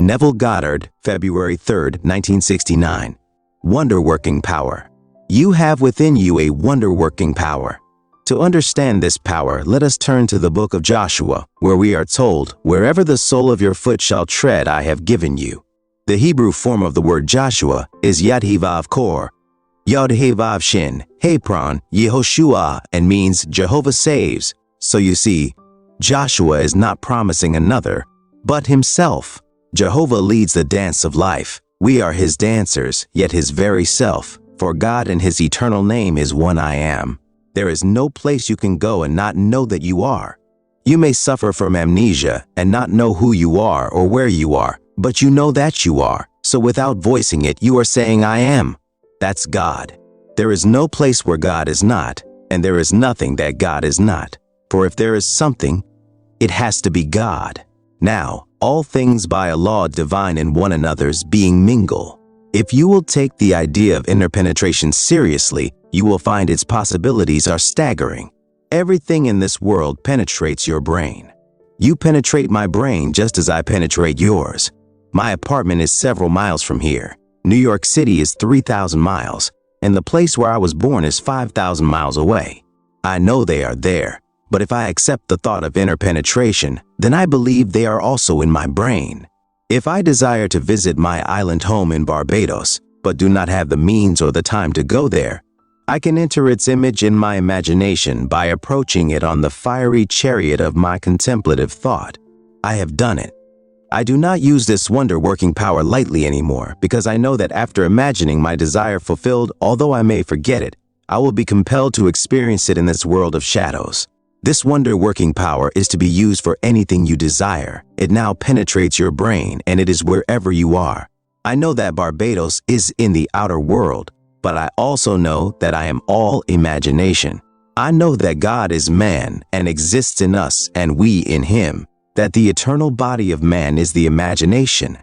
Neville Goddard, February 3, 1969. Wonder-working power. You have within you a wonder-working power. To understand this power, let us turn to the book of Joshua, where we are told, "Wherever the sole of your foot shall tread, I have given you." The Hebrew form of the word Joshua is Yad-He-Vav Kor, Yod-He-Vav Shin, Hepron, Yehoshua, and means Jehovah saves. So you see, Joshua is not promising another, but himself. Jehovah leads the dance of life. We are his dancers, yet his very self, for God in his eternal name is one I am. There is no place you can go and not know that you are. You may suffer from amnesia and not know who you are or where you are, but you know that you are. So without voicing it, you are saying, I am. That's God. There is no place where God is not, and there is nothing that God is not. For if there is something, it has to be God. Now, all things by a law divine in one another's being mingle. If you will take the idea of interpenetration seriously, you will find its possibilities are staggering. Everything in this world penetrates your brain. You penetrate my brain just as I penetrate yours. My apartment is several miles from here. New York City is 3,000 miles, and the place where I was born is 5,000 miles away. I know they are there, but if I accept the thought of interpenetration, then I believe they are also in my brain. If I desire to visit my island home in Barbados, but do not have the means or the time to go there, I can enter its image in my imagination by approaching it on the fiery chariot of my contemplative thought. I have done it. I do not use this wonder-working power lightly anymore because I know that after imagining my desire fulfilled, although I may forget it, I will be compelled to experience it in this world of shadows. This wonder-working power is to be used for anything you desire. It now penetrates your brain and it is wherever you are. I know that Barbados is in the outer world, but I also know that I am all imagination. I know that God is man and exists in us and we in him, that the eternal body of man is the imagination,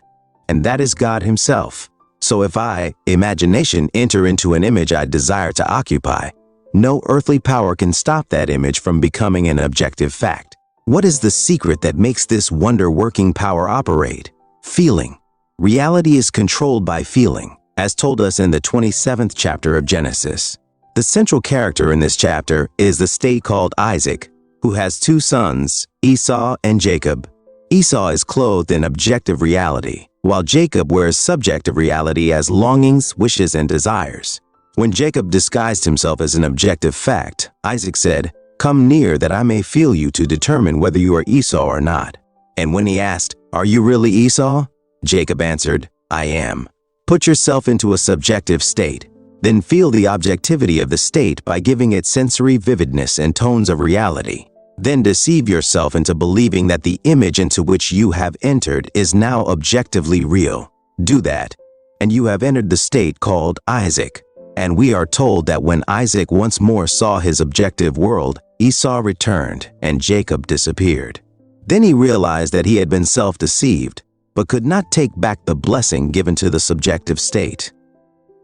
and that is God himself. So if I, imagination, enter into an image I desire to occupy, no earthly power can stop that image from becoming an objective fact. What is the secret that makes this wonder-working power operate? Feeling. Reality is controlled by feeling, as told us in the 27th chapter of Genesis. The central character in this chapter is the state called Isaac, who has two sons, Esau and Jacob. Esau is clothed in objective reality, while Jacob wears subjective reality as longings, wishes, and desires. When Jacob disguised himself as an objective fact, Isaac said, "Come near that I may feel you to determine whether you are Esau or not." And when he asked, "Are you really Esau?" Jacob answered, "I am." Put yourself into a subjective state. Then feel the objectivity of the state by giving it sensory vividness and tones of reality. Then deceive yourself into believing that the image into which you have entered is now objectively real. Do that, and you have entered the state called Isaac. And we are told that when Isaac once more saw his objective world, Esau returned and Jacob disappeared. Then he realized that he had been self-deceived, but could not take back the blessing given to the subjective state.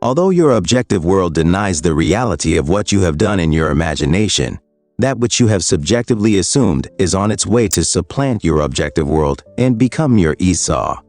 Although your objective world denies the reality of what you have done in your imagination, that which you have subjectively assumed is on its way to supplant your objective world and become your Esau.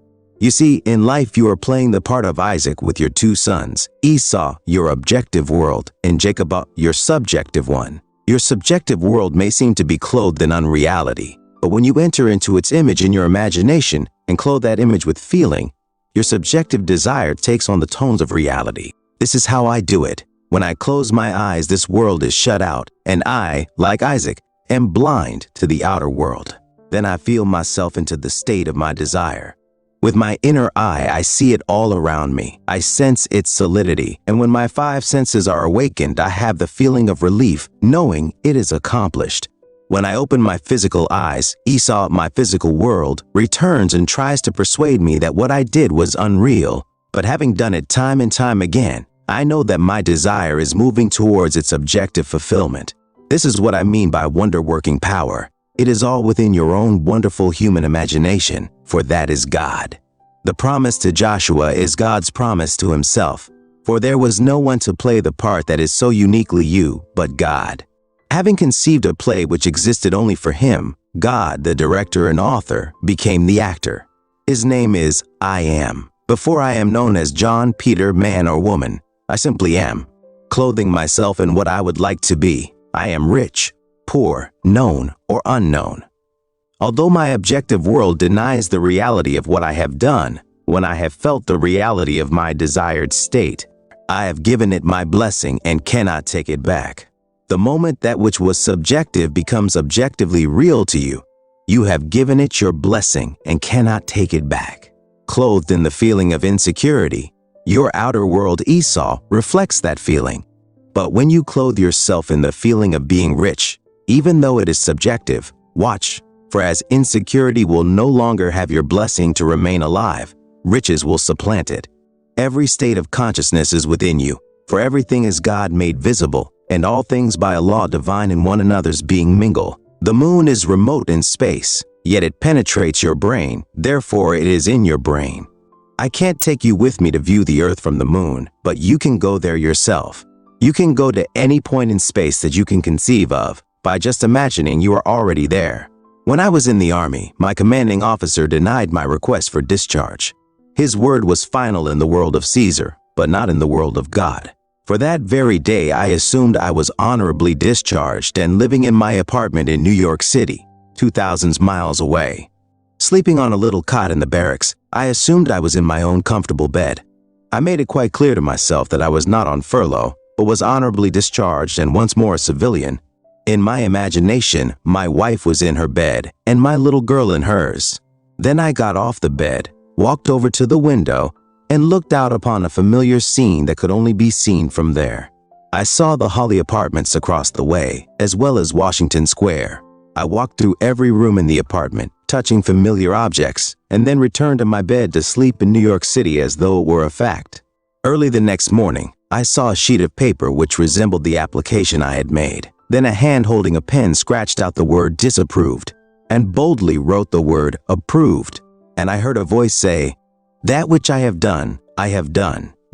You see, in life you are playing the part of Isaac with your two sons, Esau, your objective world, and Jacob, your subjective one. Your subjective world may seem to be clothed in unreality, but when you enter into its image in your imagination and clothe that image with feeling, your subjective desire takes on the tones of reality. This is how I do it. When I close my eyes, this world is shut out, and I, like Isaac, am blind to the outer world. Then I feel myself into the state of my desire. With my inner eye, I see it all around me. I sense its solidity, and when my five senses are awakened, I have the feeling of relief, knowing it is accomplished. When I open my physical eyes, Esau, my physical world, returns and tries to persuade me that what I did was unreal. But having done it time and time again, I know that my desire is moving towards its objective fulfillment. This is what I mean by wonder-working power. It is all within your own wonderful human imagination, for that is God. The promise to Joshua is God's promise to himself, for there was no one to play the part that is so uniquely you but God. Having conceived a play which existed only for him, God, the director and author, became the actor. His name is I Am. Before I am known as John, Peter, man or woman, I simply am, clothing myself in what I would like to be. I am rich, poor, known, or unknown. Although my objective world denies the reality of what I have done, when I have felt the reality of my desired state, I have given it my blessing and cannot take it back. The moment that which was subjective becomes objectively real to you, you have given it your blessing and cannot take it back. Clothed in the feeling of insecurity, your outer world Esau reflects that feeling. But when you clothe yourself in the feeling of being rich, even though it is subjective, watch, for as insecurity will no longer have your blessing to remain alive, riches will supplant it. Every state of consciousness is within you, for everything is God made visible, and all things by a law divine in one another's being mingle. The moon is remote in space, yet it penetrates your brain, therefore it is in your brain. I can't take you with me to view the earth from the moon, but you can go there yourself. You can go to any point in space that you can conceive of, by just imagining you are already there. When I was in the Army, my commanding officer denied my request for discharge. His word was final in the world of Caesar, but not in the world of God. For that very day, I assumed I was honorably discharged and living in my apartment in New York City, 2,000 miles away. Sleeping on a little cot in the barracks, I assumed I was in my own comfortable bed. I made it quite clear to myself that I was not on furlough, but was honorably discharged and once more a civilian. In my imagination, my wife was in her bed and my little girl in hers. Then I got off the bed, walked over to the window, and looked out upon a familiar scene that could only be seen from there. I saw the Holly Apartments across the way, as well as Washington Square. I walked through every room in the apartment, touching familiar objects, and then returned to my bed to sleep in New York City as though it were a fact. Early the next morning, I saw a sheet of paper which resembled the application I had made. Then a hand holding a pen scratched out the word disapproved and boldly wrote the word approved. And I heard a voice say, "That which I have done,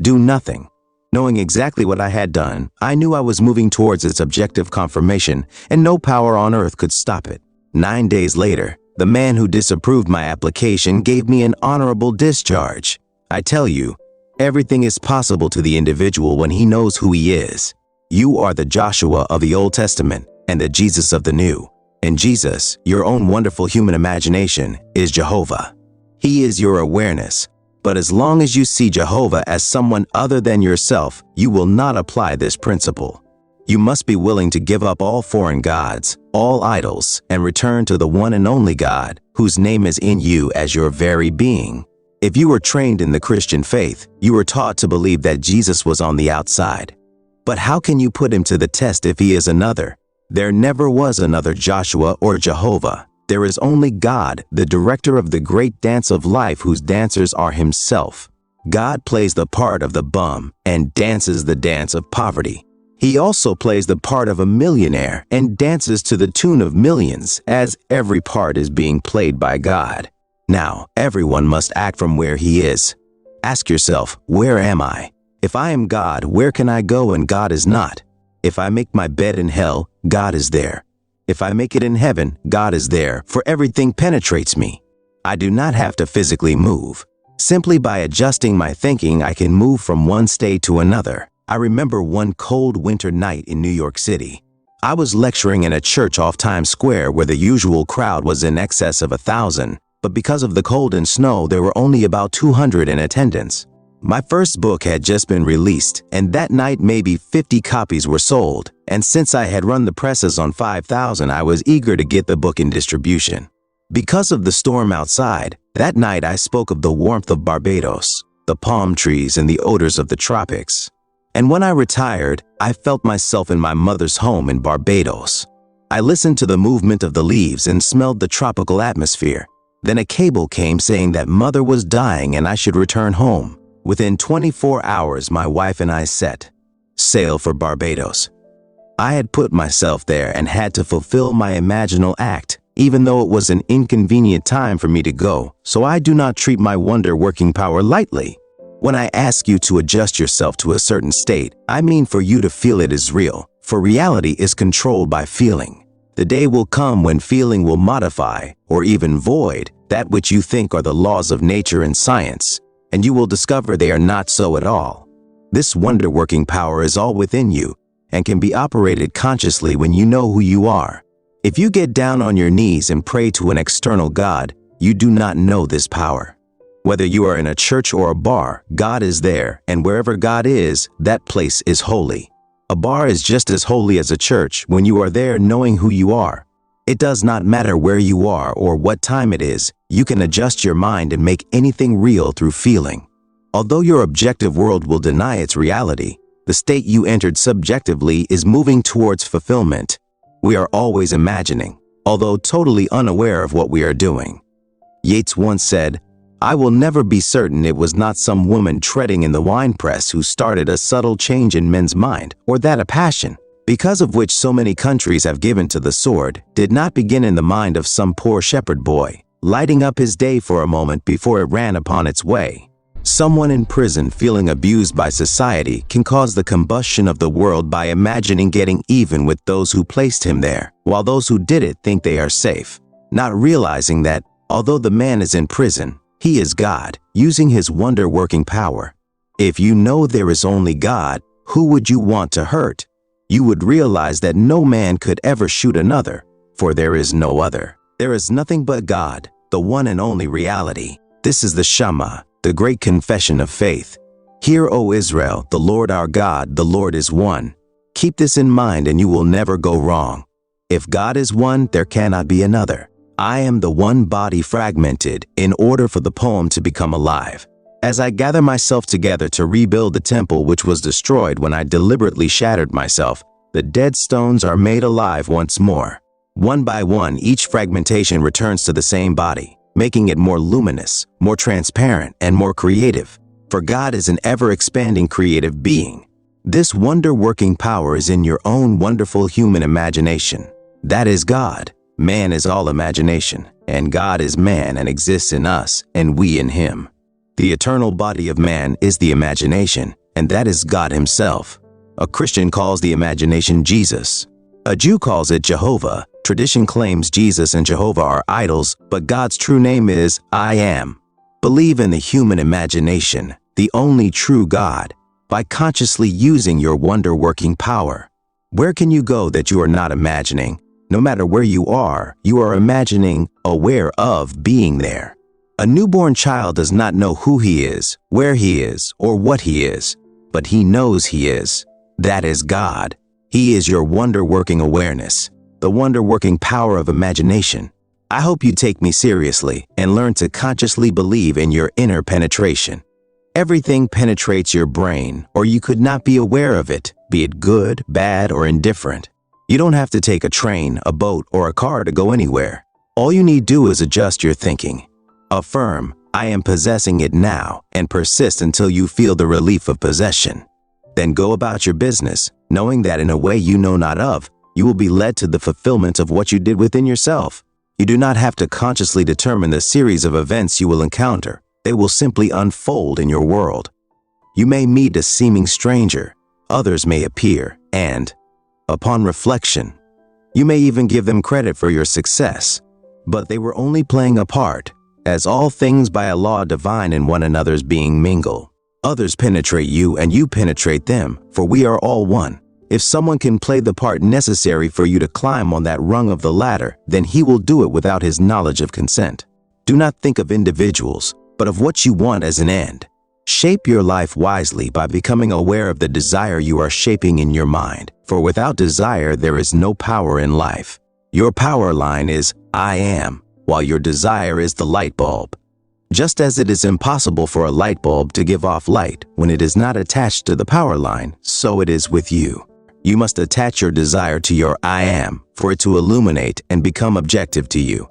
do nothing." Knowing exactly what I had done, I knew I was moving towards its objective confirmation, and no power on earth could stop it. 9 days later, the man who disapproved my application gave me an honorable discharge. I tell you, everything is possible to the individual when he knows who he is. You are the Joshua of the Old Testament and the Jesus of the New. And Jesus, your own wonderful human imagination, is Jehovah. He is your awareness. But as long as you see Jehovah as someone other than yourself, you will not apply this principle. You must be willing to give up all foreign gods, all idols, and return to the one and only God, whose name is in you as your very being. If you were trained in the Christian faith, you were taught to believe that Jesus was on the outside. But how can you put him to the test if he is another? There never was another Joshua or Jehovah. There is only God, the director of the great dance of life, whose dancers are himself. God plays the part of the bum and dances the dance of poverty. He also plays the part of a millionaire and dances to the tune of millions, as every part is being played by God. Now, everyone must act from where he is. Ask yourself, where am I? If I am God, where can I go and God is not? If I make my bed in hell, God is there. If I make it in heaven, God is there, for everything penetrates me. I do not have to physically move. Simply by adjusting my thinking, I can move from one state to another. I remember one cold winter night in New York City. I was lecturing in a church off Times Square where the usual crowd was in excess of 1,000, but because of the cold and snow, there were only about 200 in attendance. My first book had just been released, and that night maybe 50 copies were sold, and since I had run the presses on 5,000, I was eager to get the book in distribution. Because of the storm outside, that night I spoke of the warmth of Barbados, the palm trees and the odors of the tropics. And when I retired, I felt myself in my mother's home in Barbados. I listened to the movement of the leaves and smelled the tropical atmosphere. Then a cable came saying that mother was dying and I should return home. Within 24 hours, my wife and I set sail for Barbados. I had put myself there and had to fulfill my imaginal act, even though it was an inconvenient time for me to go, so I do not treat my wonder-working power lightly. When I ask you to adjust yourself to a certain state, I mean for you to feel it is real, for reality is controlled by feeling. The day will come when feeling will modify, or even void, that which you think are the laws of nature and science, and you will discover they are not so at all. This wonder-working power is all within you, and can be operated consciously when you know who you are. If you get down on your knees and pray to an external God, you do not know this power. Whether you are in a church or a bar, God is there, and wherever God is, that place is holy. A bar is just as holy as a church when you are there knowing who you are. It does not matter where you are or what time it is, you can adjust your mind and make anything real through feeling. Although your objective world will deny its reality, the state you entered subjectively is moving towards fulfillment. We are always imagining, although totally unaware of what we are doing. Yeats once said, "I will never be certain it was not some woman treading in the winepress who started a subtle change in men's mind, or that a passion, because of which so many countries have given to the sword, did not begin in the mind of some poor shepherd boy, lighting up his day for a moment before it ran upon its way." Someone in prison feeling abused by society can cause the combustion of the world by imagining getting even with those who placed him there, while those who did it think they are safe, not realizing that, although the man is in prison, he is God, using his wonder-working power. If you know there is only God, who would you want to hurt? You would realize that no man could ever shoot another, for there is no other. There is nothing but God, the one and only reality. This is the Shema, the great confession of faith. Hear, O Israel, the Lord our God, the Lord is one. Keep this in mind and you will never go wrong. If God is one, there cannot be another. I am the one body fragmented in order for the poem to become alive. As I gather myself together to rebuild the temple which was destroyed when I deliberately shattered myself, the dead stones are made alive once more. One by one, each fragmentation returns to the same body, making it more luminous, more transparent, and more creative. For God is an ever-expanding creative being. This wonder-working power is in your own wonderful human imagination. That is God. Man is all imagination, and God is man and exists in us, and we in him. The eternal body of man is the imagination, and that is God himself. A Christian calls the imagination Jesus. A Jew calls it Jehovah. Tradition claims Jesus and Jehovah are idols, but God's true name is I Am. Believe in the human imagination, the only true God, by consciously using your wonder-working power. Where can you go that you are not imagining? No matter where you are imagining, aware of being there. A newborn child does not know who he is, where he is, or what he is, but he knows he is. That is God. He is your wonder-working awareness, the wonder-working power of imagination. I hope you take me seriously and learn to consciously believe in your inner penetration. Everything penetrates your brain, or you could not be aware of it, be it good, bad, or indifferent. You don't have to take a train, a boat, or a car to go anywhere. All you need do is adjust your thinking. Affirm, I am possessing it now, and persist until you feel the relief of possession. Then go about your business, knowing that in a way you know not of, you will be led to the fulfillment of what you did within yourself. You do not have to consciously determine the series of events you will encounter. They will simply unfold in your world. You may meet a seeming stranger, others may appear, and, upon reflection, you may even give them credit for your success. But they were only playing a part, as all things by a law divine in one another's being mingle. Others penetrate you and you penetrate them, for we are all one. If someone can play the part necessary for you to climb on that rung of the ladder, then he will do it without his knowledge of consent. Do not think of individuals, but of what you want as an end. Shape your life wisely by becoming aware of the desire you are shaping in your mind, for without desire there is no power in life. Your power line is I am, while your desire is the light bulb. Just as it is impossible for a light bulb to give off light when it is not attached to the power line, so it is with you. You must attach your desire to your I am for it to illuminate and become objective to you.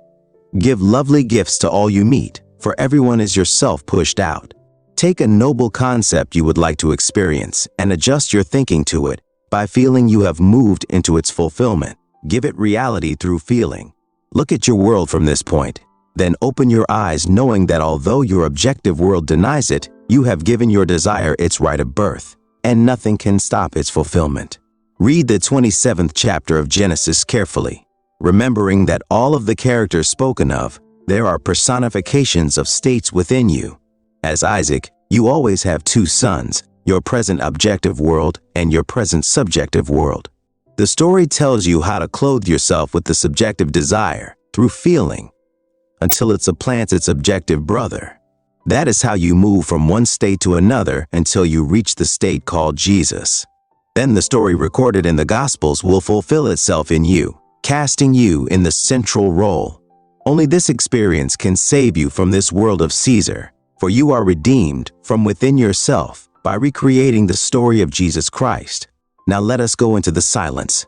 Give lovely gifts to all you meet, for everyone is yourself pushed out. Take a noble concept you would like to experience and adjust your thinking to it by feeling you have moved into its fulfillment. Give it reality through feeling. Look at your world from this point. Then open your eyes knowing that although your objective world denies it, you have given your desire its right of birth, and nothing can stop its fulfillment. Read the 27th chapter of Genesis carefully. remembering that all of the characters spoken of, there are personifications of states within you. As Isaac, you always have two sons, your present objective world and your present subjective world. The story tells you how to clothe yourself with the subjective desire through feeling until it supplants its objective brother. That is how you move from one state to another until you reach the state called Jesus. Then the story recorded in the Gospels will fulfill itself in you, casting you in the central role. Only this experience can save you from this world of Caesar, for you are redeemed from within yourself by recreating the story of Jesus Christ. Now let us go into the silence